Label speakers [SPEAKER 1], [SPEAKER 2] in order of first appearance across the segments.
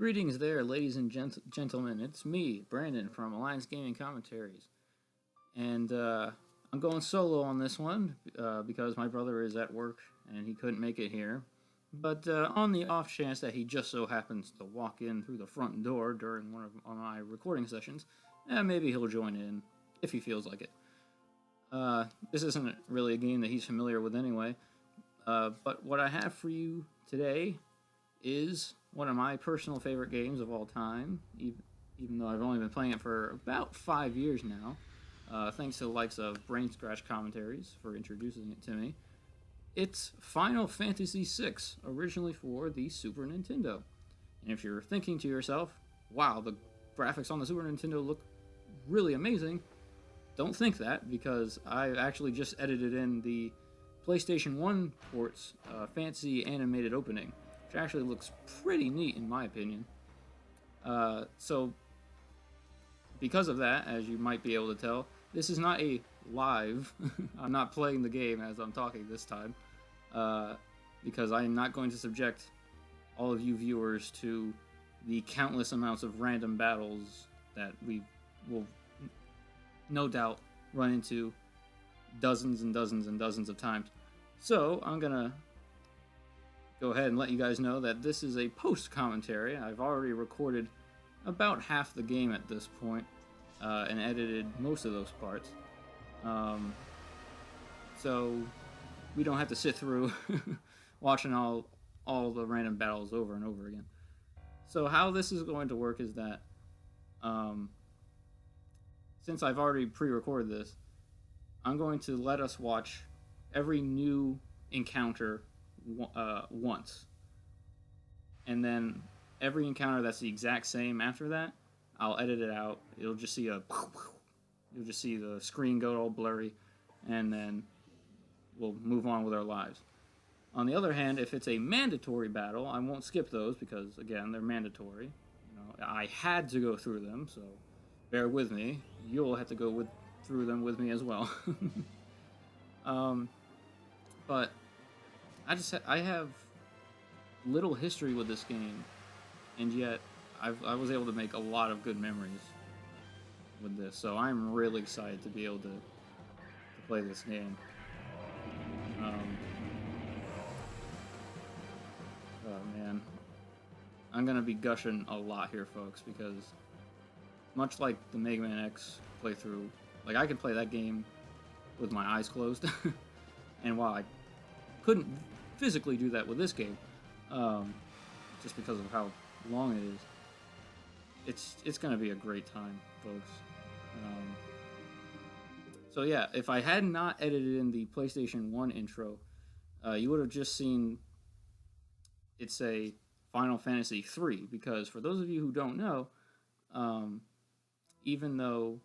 [SPEAKER 1] Greetings there, ladies and gentlemen. It's me, Brandon, from Alliance Gaming Commentaries. And I'm going solo on this one because my brother is at work and he couldn't make it here. But on the off chance that he just so happens to walk in through the front door during one of my recording sessions, maybe he'll join in if he feels like it. This isn't really a game that he's familiar with anyway. But what I have for you today is one of my personal favorite games of all time, even though I've only been playing it for about 5 years now, thanks to the likes of Brain Scratch Commentaries for introducing it to me. It's Final Fantasy VI, originally for the Super Nintendo. And if you're thinking to yourself, wow, the graphics on the Super Nintendo look really amazing, don't think that, because I actually just edited in the PlayStation 1 port's fancy animated opening, which actually looks pretty neat in my opinion. So because of that, as you might be able to tell, this is not a live. I'm not playing the game as I'm talking this time, because I am not going to subject all of you viewers to the countless amounts of random battles that we will no doubt run into dozens and dozens and dozens of times. So I'm gonna go ahead and let you guys know that this is a post commentary. I've already recorded about half the game at this point, and edited most of those parts. So we don't have to sit through watching all the random battles over and over again. So how this is going to work is that since I've already pre-recorded this, I'm going to let us watch every new encounter once, and then every encounter that's the exact same after that, I'll edit it out. You'll just see the screen go all blurry, and then we'll move on with our lives. On the other hand, if it's a mandatory battle, I won't skip those because, again, they're mandatory. I had to go through them, so bear with me. You'll have to go through them with me as well. But I have little history with this game, and yet I was able to make a lot of good memories with this, so I'm really excited to be able to play this game. Oh man, I'm gonna be gushing a lot here, folks, because much like the Mega Man X playthrough, like I could play that game with my eyes closed, and while I couldn't physically do that with this game, just because of how long it is, it's gonna be a great time, folks. So yeah, if I had not edited in the PlayStation 1 intro, you would have just seen it say Final Fantasy 3, because for those of you who don't know, even though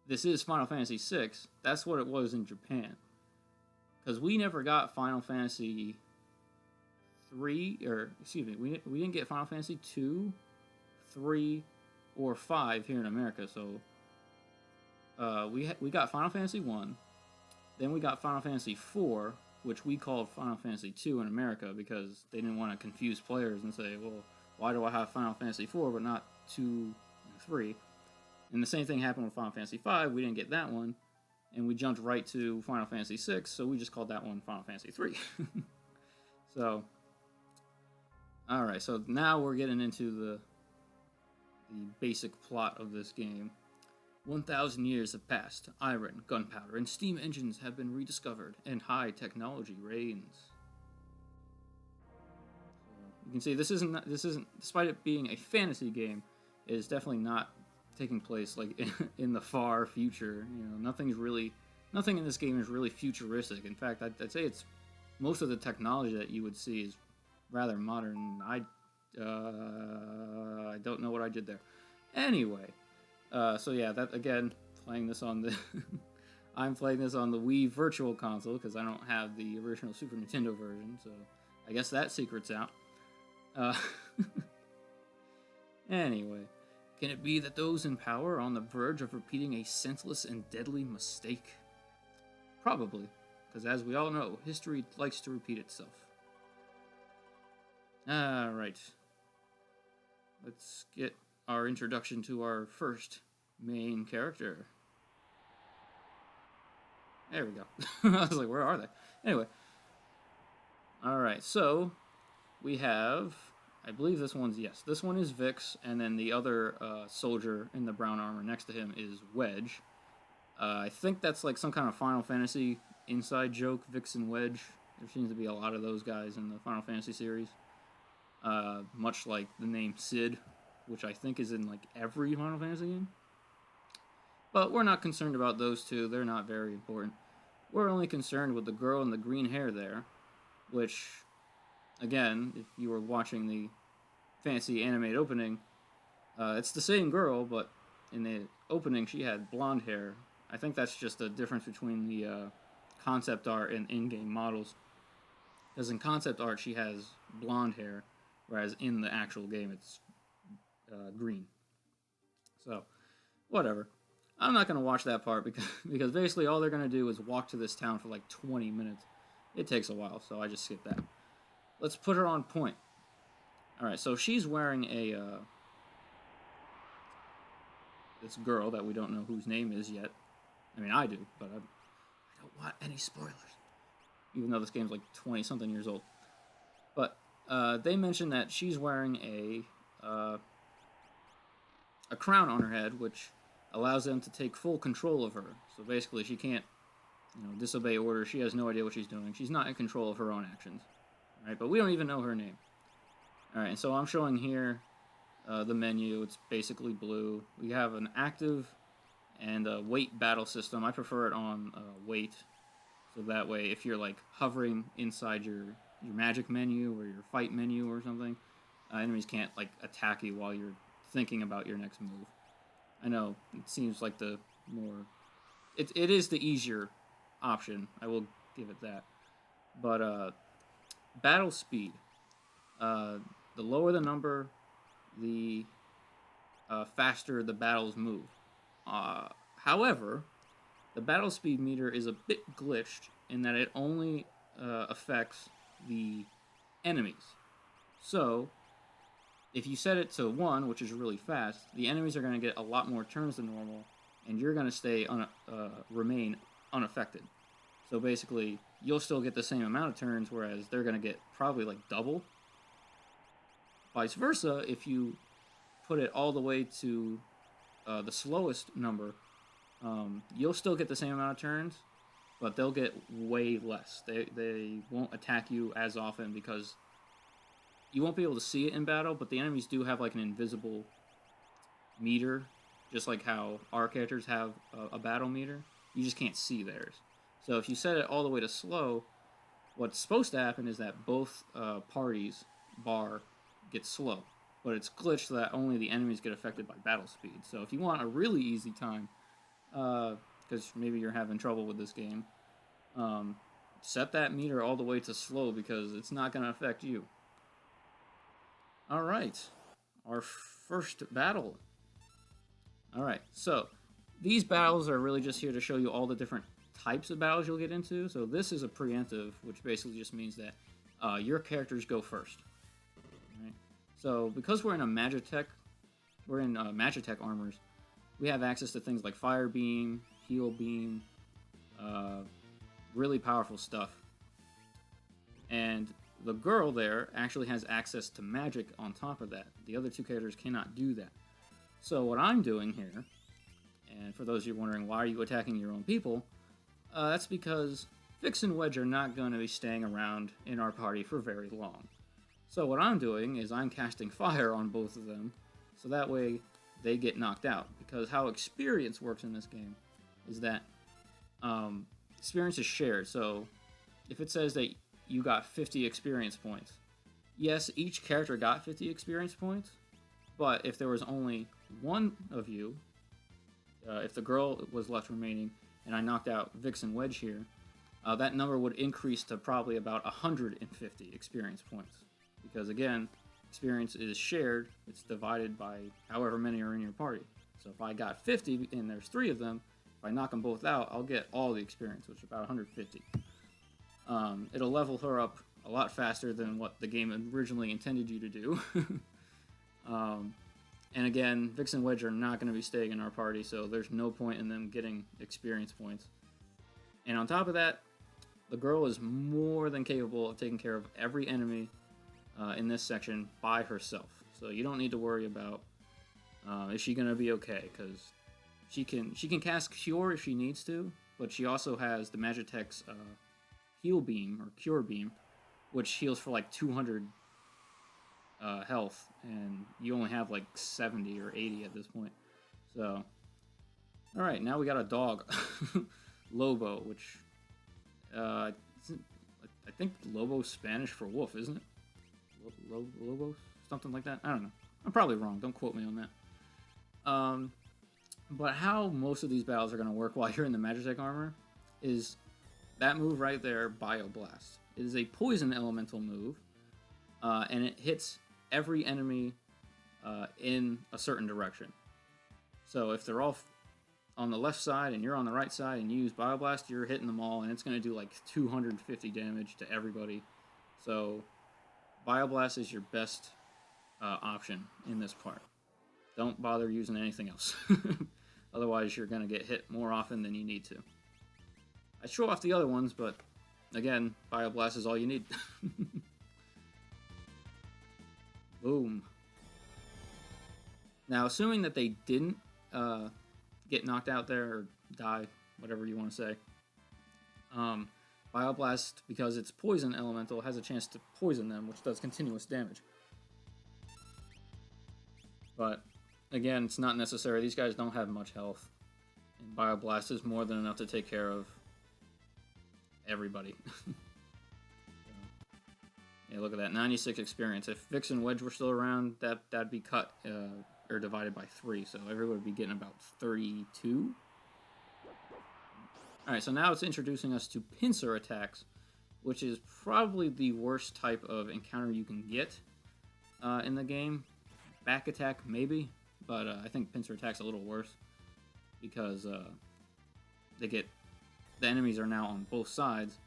[SPEAKER 1] this is Final Fantasy 6, that's what it was in Japan. Because we never got Final Fantasy 3, or excuse me, we didn't get Final Fantasy 2, 3, or 5 here in America. So we got Final Fantasy 1, then we got Final Fantasy 4, which we called Final Fantasy 2 in America because they didn't want to confuse players and say, well, why do I have Final Fantasy 4 but not 2 and 3? And the same thing happened with Final Fantasy 5. We didn't get that one, and we jumped right to Final Fantasy 6, so we just called that one Final Fantasy 3. So, alright, so now we're getting into the basic plot of this game. 1,000 years have passed. Iron, gunpowder, and steam engines have been rediscovered, and high technology reigns. So you can see this isn't, despite it being a fantasy game, it is definitely not taking place like in the far future. Nothing in this game is really futuristic. In fact, I'd say it's most of the technology that you would see is rather modern. I don't know what I did there. Anyway, so yeah, that again, playing this on the I'm playing this on the Wii Virtual Console because I don't have the original Super Nintendo version, so I guess that secret's out. Anyway, can it be that those in power are on the verge of repeating a senseless and deadly mistake? Probably, because as we all know, history likes to repeat itself. Alright. let's get our introduction to our first main character. There we go. I was like, where are they? Anyway. Alright, so we have, I believe this one's, yes, this one is Vix, and then the other soldier in the brown armor next to him is Wedge. I think that's like some kind of Final Fantasy inside joke, Vix and Wedge. There seems to be a lot of those guys in the Final Fantasy series. Much like the name Cid, which I think is in like every Final Fantasy game. But we're not concerned about those two, they're not very important. We're only concerned with the girl in the green hair there, which, again, if you were watching the fancy animated opening, it's the same girl, but in the opening she had blonde hair. I think that's just a difference between the concept art and in-game models. Because in concept art she has blonde hair, whereas in the actual game it's green. So, whatever. I'm not going to watch that part because basically all they're going to do is walk to this town for like 20 minutes. It takes a while, so I just skip that. Let's put her on point. Alright, so she's wearing a this girl that we don't know whose name is yet. I mean, I do, but I don't want any spoilers. Even though this game's like 20-something years old. But they mentioned that she's wearing a crown on her head, which allows them to take full control of her. So basically, she can't, disobey orders. She has no idea what she's doing. She's not in control of her own actions. All right, but we don't even know her name. All right, and so I'm showing here the menu. It's basically blue. We have an active and a wait battle system. I prefer it on wait, so that way if you're like hovering inside your magic menu or your fight menu or something, enemies can't like attack you while you're thinking about your next move. I know it seems like the more it is the easier option. I will give it that. But battle speed. The lower the number, the faster the battles move. However, the battle speed meter is a bit glitched in that it only affects the enemies. So, if you set it to 1, which is really fast, the enemies are going to get a lot more turns than normal, and you're going to remain unaffected. So basically, you'll still get the same amount of turns, whereas they're going to get probably like double. Vice versa, if you put it all the way to the slowest number, you'll still get the same amount of turns, but they'll get way less. They won't attack you as often because you won't be able to see it in battle, but the enemies do have like an invisible meter, just like how our characters have a battle meter. You just can't see theirs. So if you set it all the way to slow, what's supposed to happen is that both parties' bar gets slow. But it's glitched so that only the enemies get affected by battle speed. So if you want a really easy time, because maybe you're having trouble with this game, set that meter all the way to slow because it's not going to affect you. Alright, our first battle. Alright, so these battles are really just here to show you all the different types of battles you'll get into. So this is a preemptive, which basically just means that your characters go first. Right? So because we're in Magitech armors, we have access to things like Fire Beam, Heal Beam, really powerful stuff. And the girl there actually has access to magic on top of that. The other two characters cannot do that. So what I'm doing here, and for those of you wondering why are you attacking your own people, that's because Vix and Wedge are not going to be staying around in our party for very long. So what I'm doing is I'm casting fire on both of them, so that way they get knocked out. Because how experience works in this game is that experience is shared. So if it says that you got 50 experience points, yes, each character got 50 experience points, but if there was only one of you, if the girl was left remaining, and I knocked out Vix and Wedge here, that number would increase to probably about 150 experience points. Because again, experience is shared, it's divided by however many are in your party. So if I got 50 and there's 3 of them, if I knock them both out, I'll get all the experience, which is about 150. It'll level her up a lot faster than what the game originally intended you to do. And again, Vix and Wedge are not going to be staying in our party, so there's no point in them getting experience points. And on top of that, the girl is more than capable of taking care of every enemy in this section by herself. So you don't need to worry about is she going to be okay, because she can cast Cure if she needs to, but she also has the Magitech's Heal Beam, or Cure Beam, which heals for like 200 health, and you only have like 70 or 80 at this point. So, alright, now we got a dog. Lobo, which, I think Lobo's Spanish for wolf, isn't it? Lobo? Something like that? I don't know. I'm probably wrong, don't quote me on that. But how most of these battles are going to work while you're in the Magitech armor is that move right there, Bioblast. It is a poison elemental move, and it hits every enemy in a certain direction. So if they're all on the left side and you're on the right side and you use Bioblast, you're hitting them all, and it's going to do like 250 damage to everybody. So Bioblast is your best option in this part. Don't bother using anything else. Otherwise, you're going to get hit more often than you need to. I show off the other ones, but again, Bioblast is all you need. Boom. Now, assuming that they didn't get knocked out there or die, whatever you want to say, Bioblast, because it's poison elemental, has a chance to poison them, which does continuous damage. But again, it's not necessary. These guys don't have much health, and Bioblast is more than enough to take care of everybody. Yeah, look at that, 96 experience. If Vix and Wedge were still around, that'd be cut or divided by 3, so everyone would be getting about 32. Alright, so now it's introducing us to pincer attacks, which is probably the worst type of encounter you can get in the game. Back attack, maybe, but I think pincer attack's a little worse, because the enemies are now on both sides,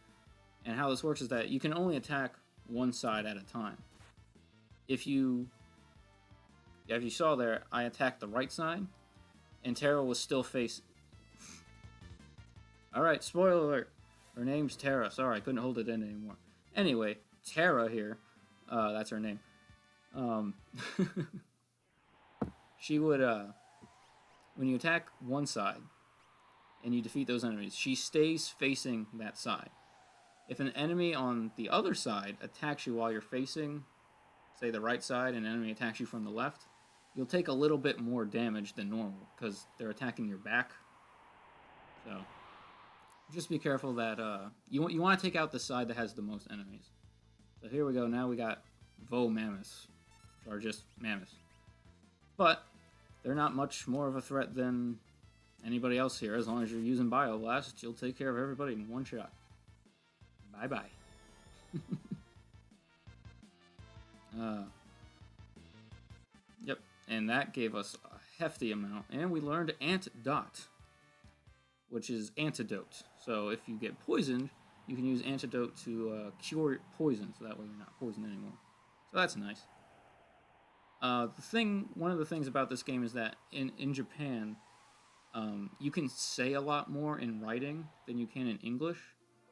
[SPEAKER 1] and how this works is that you can only attack one side at a time. If you saw there, I attacked the right side, and Terra was still facing. Alright, spoiler alert. Her name's Terra. Sorry, I couldn't hold it in anymore. Anyway, Terra here, that's her name. She would, when you attack one side, and you defeat those enemies, she stays facing that side. If an enemy on the other side attacks you while you're facing, say, the right side, and an enemy attacks you from the left, you'll take a little bit more damage than normal, because they're attacking your back. So, just be careful that, you want to take out the side that has the most enemies. So here we go, now we got Vo Mammoths, or just Mammoths. But, they're not much more of a threat than anybody else here. As long as you're using Bioblast, you'll take care of everybody in one shot. Bye-bye. Yep, and that gave us a hefty amount. And we learned Antidote, which is antidote. So if you get poisoned, you can use antidote to cure poison, so that way you're not poisoned anymore. So that's nice. One of the things about this game is that in Japan, you can say a lot more in writing than you can in English.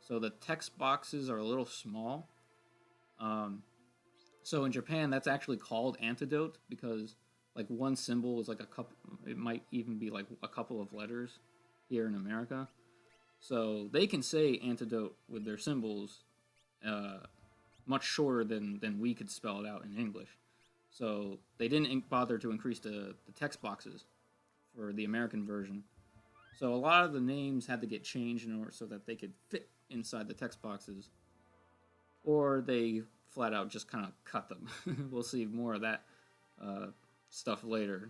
[SPEAKER 1] So the text boxes are a little small. So in Japan, that's actually called antidote, because like one symbol is like a couple. It might even be like a couple of letters here in America. So they can say antidote with their symbols much shorter than we could spell it out in English. So they didn't bother to increase the text boxes for the American version. So a lot of the names had to get changed in order so that they could fit inside the text boxes, or they flat out just kind of cut them. We'll see more of that stuff later.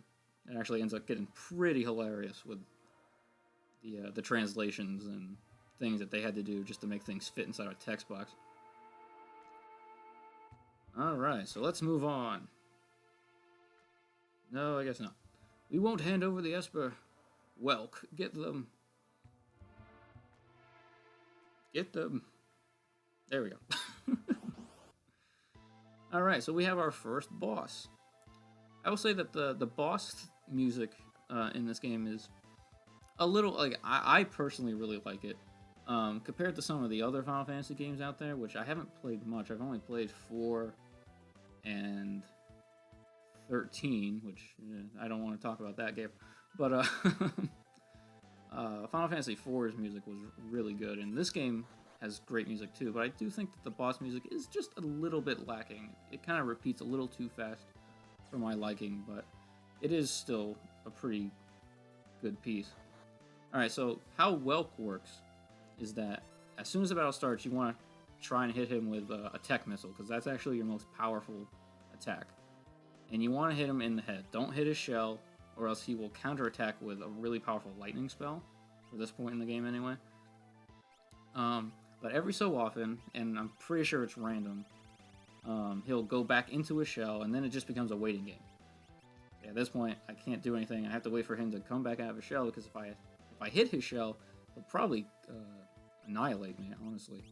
[SPEAKER 1] It actually ends up getting pretty hilarious with the translations and things that they had to do just to make things fit inside a text box. Alright, so let's move on. No, I guess not. We won't hand over the Esper. Welk, get them. Get them. There we go. Alright, so we have our first boss. I will say that the boss music in this game is a little like I personally really like it. Compared to some of the other Final Fantasy games out there, which I haven't played much. I've only played 4 and 13, which I don't want to talk about that game. But Final Fantasy IV's music was really good, and this game has great music too. But I do think that the boss music is just a little bit lacking. It kind of repeats a little too fast for my liking, but it is still a pretty good piece. Alright, so how Welk works is that as soon as the battle starts, you want to try and hit him with a tech missile, because that's actually your most powerful attack. And you want to hit him in the head. Don't hit his shell, or else he will counterattack with a really powerful lightning spell, for this point in the game anyway. But every so often, and I'm pretty sure it's random, he'll go back into his shell, and then it just becomes a waiting game. At this point, I can't do anything. I have to wait for him to come back out of his shell, because if I hit his shell, he'll probably annihilate me, honestly.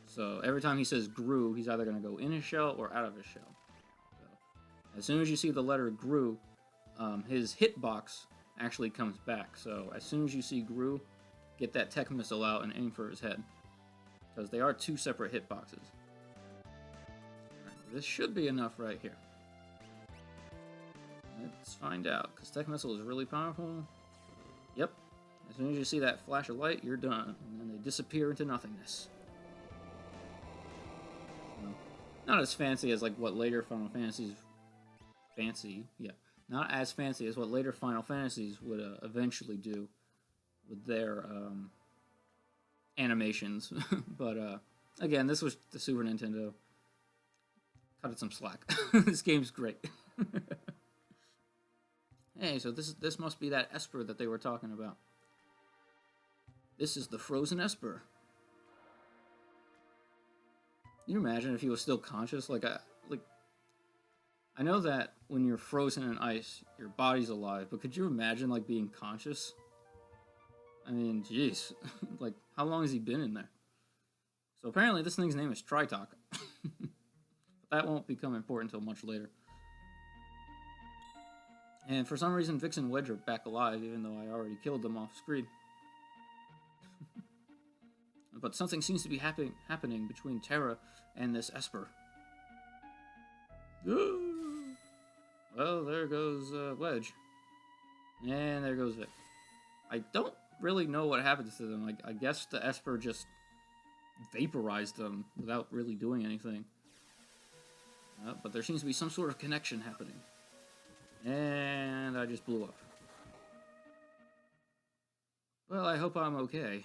[SPEAKER 1] So every time he says Gru, he's either going to go in his shell or out of his shell. So, as soon as you see the letter Gru, his hitbox actually comes back. So as soon as you see Gru, get that tech missile out and aim for his head, because they are 2 separate hitboxes. Right, this should be enough right here. Let's find out, because tech missile is really powerful. Yep. As soon as you see that flash of light, you're done, and then they disappear into nothingness. So, not as fancy as like what later Final Fantasies not as fancy as what later Final Fantasies would eventually do with their animations. But again, this was the Super Nintendo. Cut it some slack. This game's great. Hey, so this must be that Esper that they were talking about. This is the frozen Esper. Can you imagine if he was still conscious? I know that when you're frozen in ice, your body's alive, but could you imagine like being conscious? I mean, jeez, like how long has he been in there? So apparently this thing's name is Tritok. That won't become important until much later. And for some reason, Vix and Wedge are back alive, even though I already killed them off screen. But something seems to be happening between Terra and this Esper. Well, there goes Wedge. And there goes Vic. I don't really know what happened to them. I guess the Esper just vaporized them without really doing anything. But there seems to be some sort of connection happening. And I just blew up. Well, I hope I'm okay.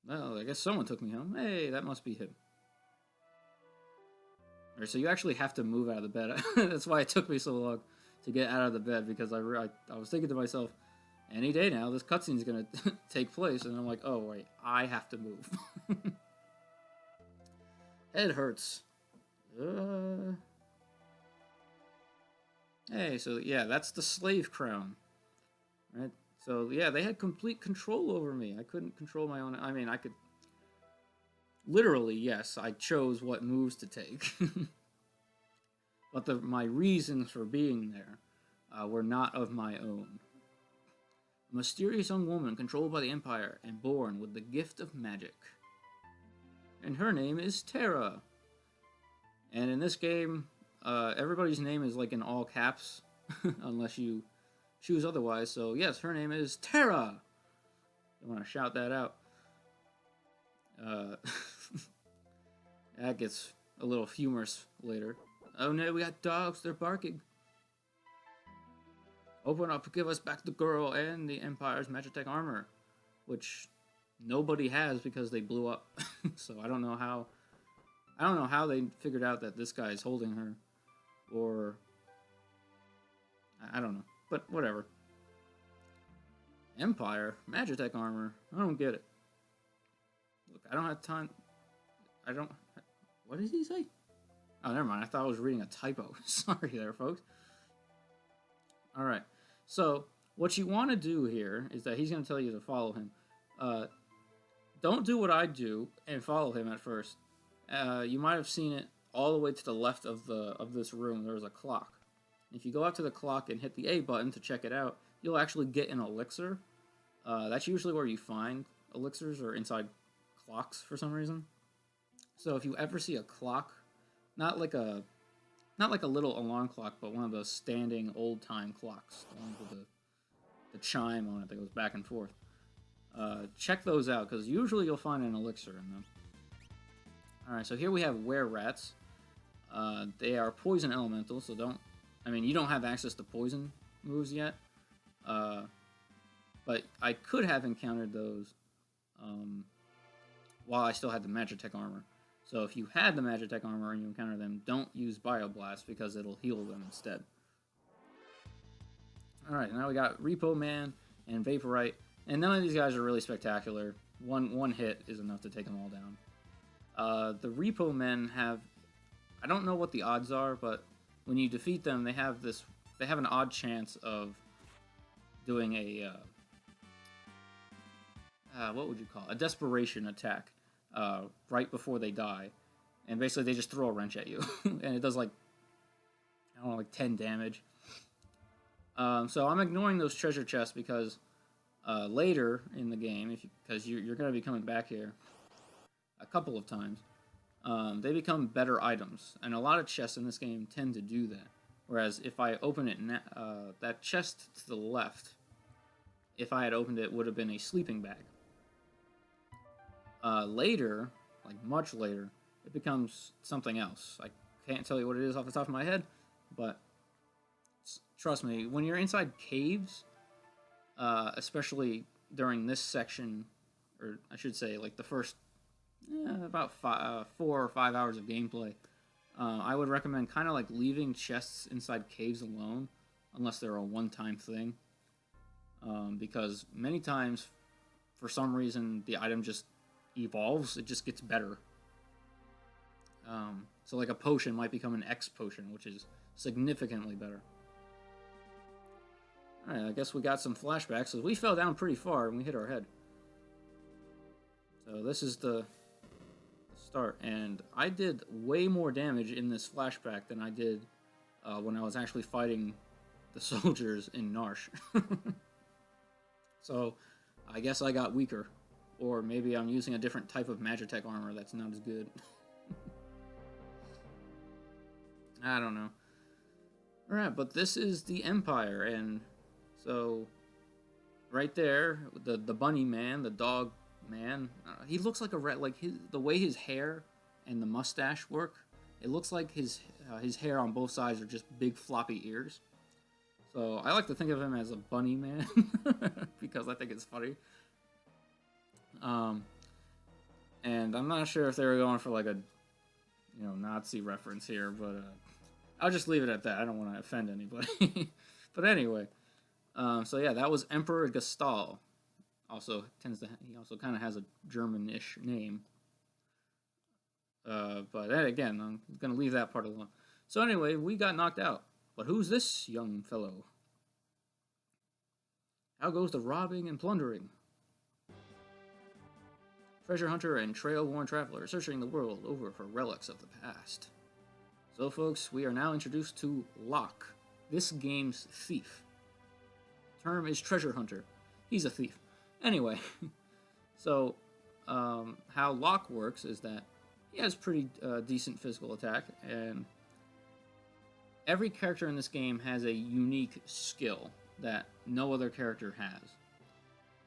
[SPEAKER 1] Well, I guess someone took me home. Hey, that must be him. Alright, so you actually have to move out of the bed. That's why it took me so long to get out of the bed, because I was thinking to myself, any day now, this cutscene's gonna take place, and I'm like, oh, wait, I have to move. Head hurts. Hey, so yeah, that's the slave crown, right? So yeah, they had complete control over me. I couldn't control my own. I mean, I could literally, yes, I chose what moves to take, but my reasons for being there were not of my own. A mysterious young woman controlled by the Empire and born with the gift of magic, and her name is Terra. And in this game, everybody's name is like in all caps, unless you choose otherwise. So yes, her name is Terra. I want to shout that out. That gets a little humorous later. Oh no, we got dogs, they're barking. Open up, give us back the girl and the Empire's Magitech armor, which nobody has because they blew up. So I don't know how they figured out that this guy is holding her, or I don't know, but whatever. Empire Magitech armor, I don't get it. Look, I don't have time. What did he say? Oh, never mind. I thought I was reading a typo. Sorry there, folks. All right. So what you want to do here is that he's going to tell you to follow him. Don't do what I do and follow him at first. You might have seen it all the way to the left of this room. There's a clock. If you go up to the clock and hit the A button to check it out, you'll actually get an elixir. That's usually where you find elixirs, or inside clocks for some reason. So if you ever see a clock, not like a little alarm clock, but one of those standing old time clocks, the ones with the chime on it that goes back and forth, check those out, because usually you'll find an elixir in them. Alright, so here we have were-rats. They are poison elementals, so you don't have access to poison moves yet. But I could have encountered those while I still had the Magitech armor. So if you had the Magitech armor and you encounter them, don't use Bioblast, because it'll heal them instead. Alright, now we got Repo Man and Vaporite, and none of these guys are really spectacular. One hit is enough to take them all down. The Repo Men have, I don't know what the odds are, but when you defeat them, they have an odd chance of doing a, what would you call it? A desperation attack, right before they die. And basically they just throw a wrench at you, and it does like 10 damage. So I'm ignoring those treasure chests because later in the game, because you're going to be coming back here a couple of times, they become better items, and a lot of chests in this game tend to do that. Whereas if I open it, that chest to the left, if I had opened it, would have been a sleeping bag. Later, like much later, it becomes something else. I can't tell you what it is off the top of my head, but trust me, when you're inside caves, especially during this section, or I should say like the first about 4 or 5 hours of gameplay, I would recommend kind of like leaving chests inside caves alone, unless they're a one-time thing, because many times, for some reason, the item just evolves. It just gets better. So like a potion might become an X potion, which is significantly better. Alright, I guess we got some flashbacks, so we fell down pretty far and we hit our head. So this is the start, and I did way more damage in this flashback than I did when I was actually fighting the soldiers in Narsh. So I guess I got weaker, or maybe I'm using a different type of Magitech armor that's not as good. I don't know. Alright, but this is the Empire, and so right there, the bunny man, the dog man, he looks like a rat. Like the way his hair and the mustache work, it looks like his hair on both sides are just big floppy ears. So I like to think of him as a bunny man because I think it's funny. And I'm not sure if they were going for like a Nazi reference here, but I'll just leave it at that. I don't want to offend anybody. But anyway, so yeah, that was Emperor Gestal. He also kind of has a German-ish name. But again, I'm going to leave that part alone. So anyway, we got knocked out. But who's this young fellow? How goes the robbing and plundering? Treasure hunter and trail-worn traveler searching the world over for relics of the past. So folks, we are now introduced to Locke, this game's thief. Term is treasure hunter. He's a thief. Anyway, so how Locke works is that he has pretty decent physical attack, and every character in this game has a unique skill that no other character has.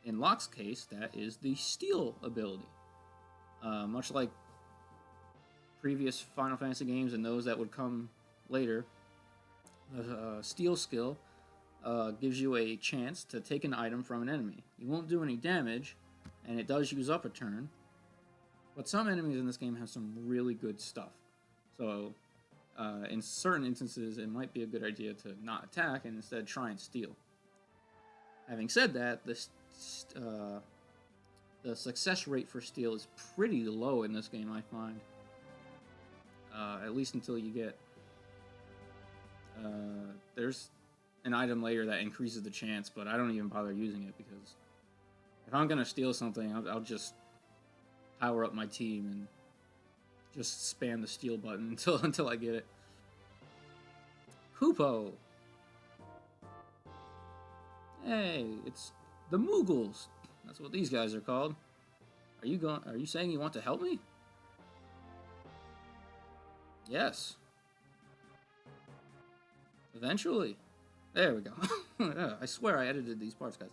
[SPEAKER 1] In Locke's case, that is the steal ability. Much like previous Final Fantasy games and those that would come later, the steal skill gives you a chance to take an item from an enemy. You won't do any damage, and it does use up a turn, but some enemies in this game have some really good stuff. So in certain instances, it might be a good idea to not attack and instead try and steal. Having said that, the success rate for steal is pretty low in this game, I find. At least until you get... there's an item later that increases the chance, but I don't even bother using it, because if I'm going to steal something, I'll just power up my team just spam the steel button until I get it. Kupo. Hey, it's the Moogles. That's what these guys are called. Are you saying you want to help me? Yes. Eventually. There we go. I swear I edited these parts, guys.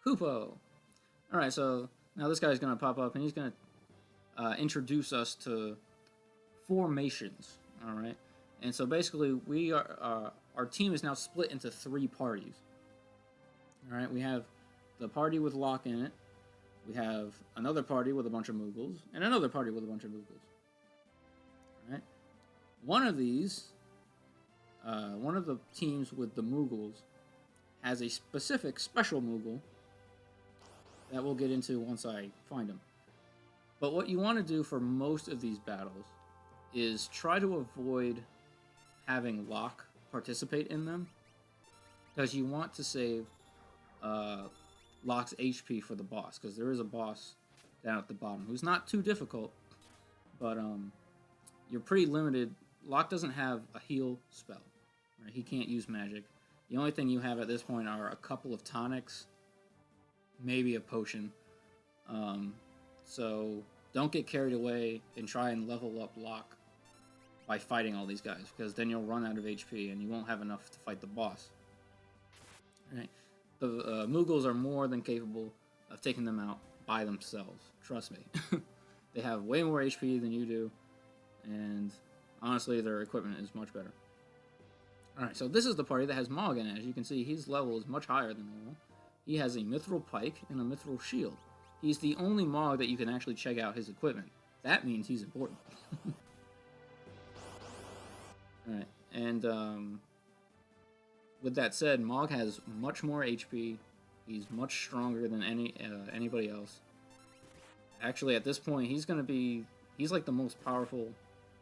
[SPEAKER 1] Kupo. Alright, so now this guy's going to pop up and he's going to introduce us to formations. Alright. And so basically we are our team is now split into 3 parties. Alright, we have the party with Locke in it. We have another party with a bunch of Moogles, and another party with a bunch of Moogles. Alright. One of these, one of the teams with the Moogles has a specific special Moogle that we'll get into once I find him. But what you want to do for most of these battles is try to avoid having Locke participate in them, because you want to save Locke's HP for the boss, because there is a boss down at the bottom who's not too difficult, but you're pretty limited. Locke doesn't have a heal spell, right? He can't use magic. The only thing you have at this point are a couple of tonics, maybe a potion. So don't get carried away and try and level up Locke by fighting all these guys, because then you'll run out of HP and you won't have enough to fight the boss. Right? The Moogles are more than capable of taking them out by themselves. Trust me. They have way more HP than you do, and honestly, their equipment is much better. Alright, so this is the party that has Mog in it. As you can see, his level is much higher than normal. He has a Mithril Pike and a Mithril Shield. He's the only Mog that you can actually check out his equipment. That means he's important. Alright, and with that said, Mog has much more HP. He's much stronger than anybody else. Actually, at this point, he's like the most powerful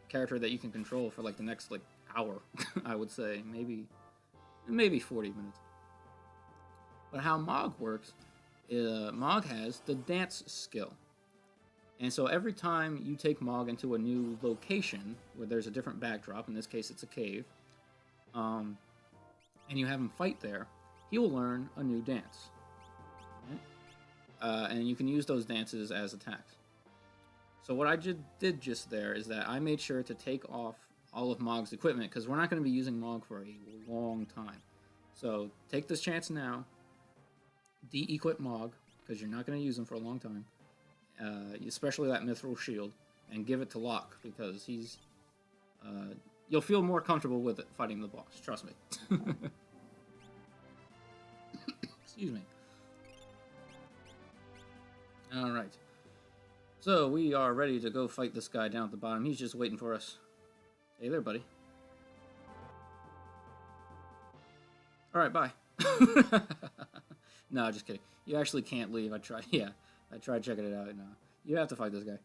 [SPEAKER 1] character that you can control for like the next hour, I would say, maybe 40 minutes. But how Mog works, Mog has the dance skill. And so every time you take Mog into a new location where there's a different backdrop, in this case it's a cave, and you have him fight there, he will learn a new dance. Right? And you can use those dances as attacks. So what I did just there is that I made sure to take off all of Mog's equipment, because we're not going to be using Mog for a long time. So take this chance now, de-equip Mog, because you're not going to use him for a long time, especially that Mithril Shield, and give it to Locke, because he's... you'll feel more comfortable with it fighting the boss, trust me. Excuse me. Alright. So, we are ready to go fight this guy down at the bottom. He's just waiting for us. Hey there, buddy. Alright, bye. No, just kidding. You actually can't leave. I tried checking it out. No, you have to fight this guy.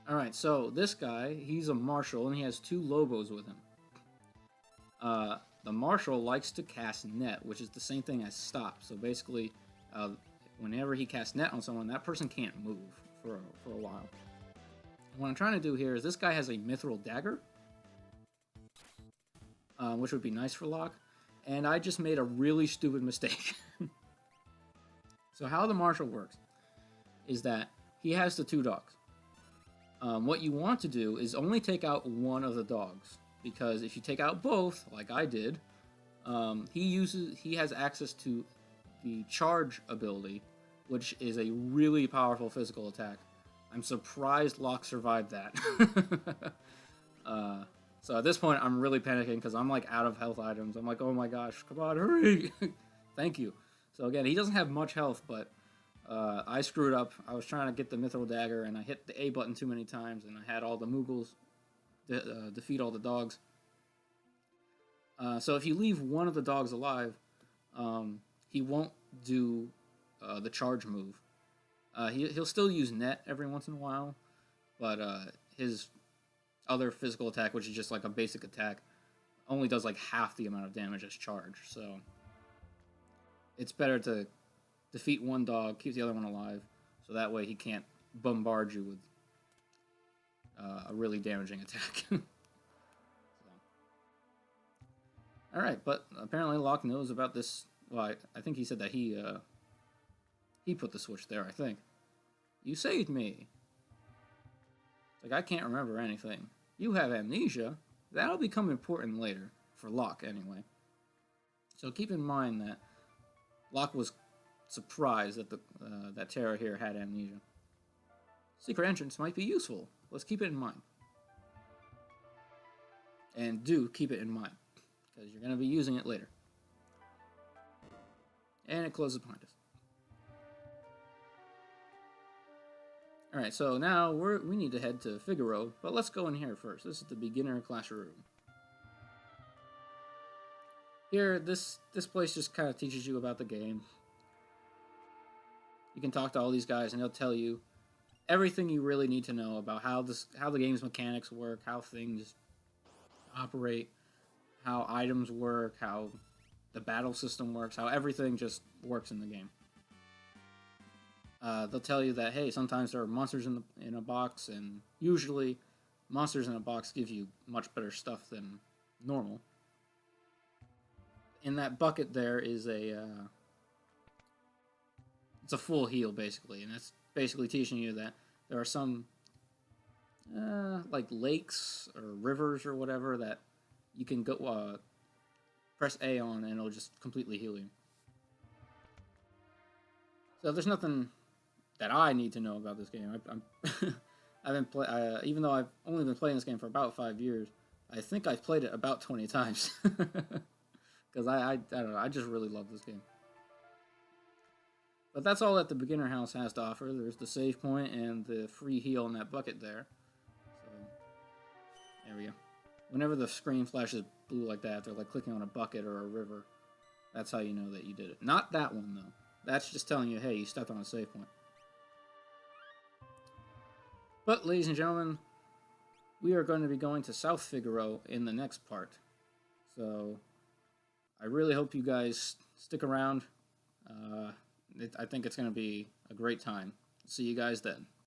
[SPEAKER 1] Alright, so this guy, he's a marshal, and he has 2 Lobos with him. The marshal likes to cast net, which is the same thing as stop. So basically, whenever he casts net on someone, that person can't move for a while. And what I'm trying to do here is this guy has a Mithril Dagger, which would be nice for Locke, and I just made a really stupid mistake. So how the marshal works is that he has the 2 dogs. What you want to do is only take out one of the dogs, because if you take out both, like I did, he has access to the charge ability, which is a really powerful physical attack. I'm surprised Locke survived that. So at this point, I'm really panicking because I'm like out of health items. I'm like, oh my gosh, come on, hurry! Thank you. So again, he doesn't have much health, but I screwed up. I was trying to get the Mithril Dagger, and I hit the A button too many times, and I had all the Moogles defeat all the dogs. So if you leave one of the dogs alive, he won't do the charge move. He'll still use net every once in a while, but his other physical attack, which is just like a basic attack, only does like half the amount of damage as charge. So it's better to defeat one dog, keep the other one alive, so that way he can't bombard you with a really damaging attack. So. All right, but apparently Locke knows about this. Well, I think he said that he put the switch there. I think you saved me. It's like I can't remember anything. You have amnesia. That'll become important later for Locke, anyway. So keep in mind that Locke was surprised that that Terra here had amnesia. Secret entrance might be useful. Let's keep it in mind. And do keep it in mind, because you're going to be using it later. And it closes behind us. Alright, so now we need to head to Figaro, but let's go in here first. This is the beginner classroom. Here, this place just kind of teaches you about the game. You can talk to all these guys and they'll tell you everything you really need to know about how the game's mechanics work, how things operate, how items work, how the battle system works, how everything just works in the game. They'll tell you that, hey, sometimes there are monsters in a box, and usually monsters in a box give you much better stuff than normal. In that bucket there is it's a full heal, basically, and that's basically teaching you that there are some like lakes or rivers or whatever that you can go press A on and it'll just completely heal you. So there's nothing that I need to know about this game. Even though I've only been playing this game for about 5 years, I think I've played it about 20 times. Because I don't know, I just really love this game. But that's all that the beginner house has to offer. There's the save point and the free heal in that bucket there. So, there we go. Whenever the screen flashes blue like that, they're like clicking on a bucket or a river. That's how you know that you did it. Not that one, though. That's just telling you, hey, you stepped on a save point. But, ladies and gentlemen, we are going to be going to South Figaro in the next part. So, I really hope you guys stick around. I think it's going to be a great time. See you guys then.